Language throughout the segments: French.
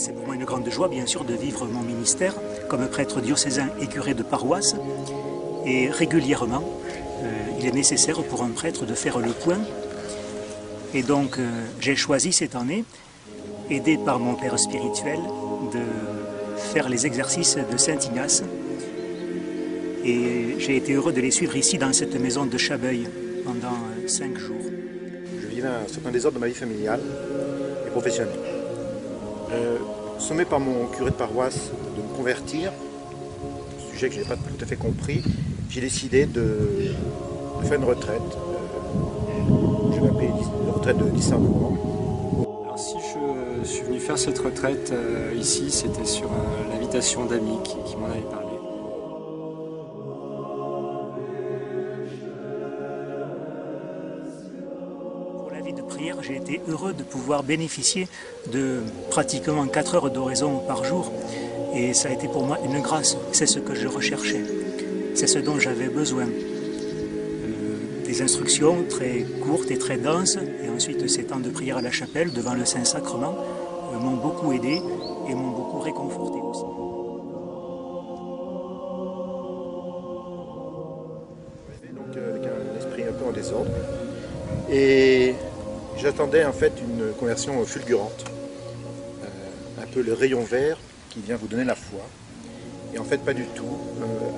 C'est pour moi une grande joie, bien sûr, de vivre mon ministère comme prêtre diocésain et curé de paroisse. Et régulièrement, il est nécessaire pour un prêtre de faire le point. Et donc, j'ai choisi cette année, aidé par mon père spirituel, de faire les exercices de Saint Ignace. Et j'ai été heureux de les suivre ici, dans cette maison de Chabeuil, pendant 5 jours. Je vivais un certain désordre dans ma vie familiale et professionnelle. Sommé par mon curé de paroisse de me convertir, sujet que je n'ai pas tout à fait compris, j'ai décidé de faire une retraite. Je vais appeler une retraite de discernement. Alors si je suis venu faire cette retraite ici, c'était sur l'invitation d'amis qui m'en avaient parlé. Pour la vie de prière, j'ai été heureux de pouvoir bénéficier de pratiquement 4 heures d'oraison par jour. Et ça a été pour moi une grâce, c'est ce que je recherchais. C'est ce dont j'avais besoin. Des instructions très courtes et très denses, et ensuite ces temps de prière à la chapelle devant le Saint-Sacrement m'ont beaucoup aidé et m'ont beaucoup réconforté aussi. Donc avec un esprit un peu en désordre. Et j'attendais en fait une conversion fulgurante, un peu le rayon vert qui vient vous donner la foi. Et en fait pas du tout.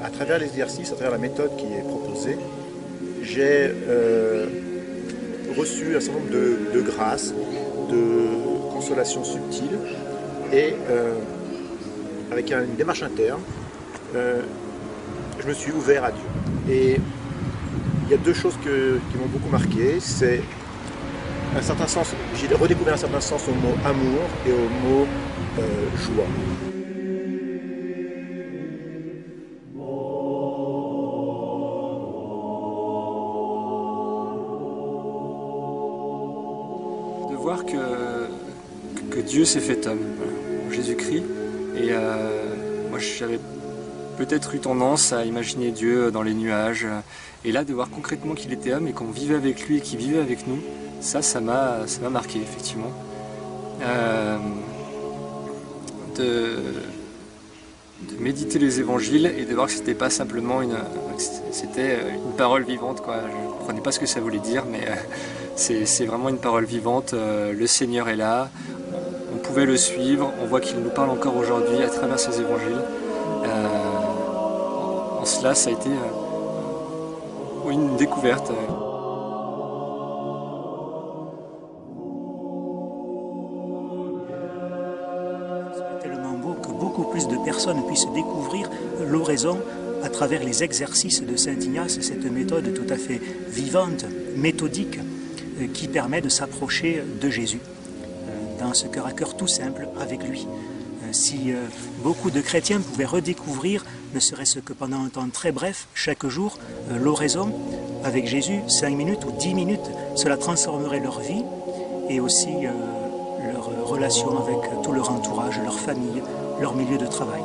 À travers l'exercice, à travers la méthode qui est proposée, j'ai reçu un certain nombre de grâces, de consolations subtiles, et avec une démarche interne, je me suis ouvert à Dieu. Et il y a 2 choses qui m'ont beaucoup marqué, c'est un certain sens, j'ai redécouvert un certain sens au mot amour et au mot joie. De voir que Dieu s'est fait homme, voilà, en Jésus-Christ. Et moi j'avais peut-être eu tendance à imaginer Dieu dans les nuages. Et là, de voir concrètement qu'il était homme et qu'on vivait avec lui et qu'il vivait avec nous, ça m'a marqué, effectivement. De méditer les évangiles et de voir que c'était pas simplement c'était une parole vivante, quoi. Je ne comprenais pas ce que ça voulait dire, mais c'est vraiment une parole vivante. Le Seigneur est là, on pouvait le suivre, on voit qu'il nous parle encore aujourd'hui à travers ces évangiles. En cela, ça a été une découverte. C'est tellement beau que beaucoup plus de personnes puissent découvrir l'oraison à travers les exercices de Saint Ignace, cette méthode tout à fait vivante, méthodique, qui permet de s'approcher de Jésus dans ce cœur à cœur tout simple avec lui. Si beaucoup de chrétiens pouvaient redécouvrir, ne serait-ce que pendant un temps très bref, chaque jour, l'oraison avec Jésus, 5 minutes ou 10 minutes, cela transformerait leur vie et aussi leur relation avec tout leur entourage, leur famille, leur milieu de travail.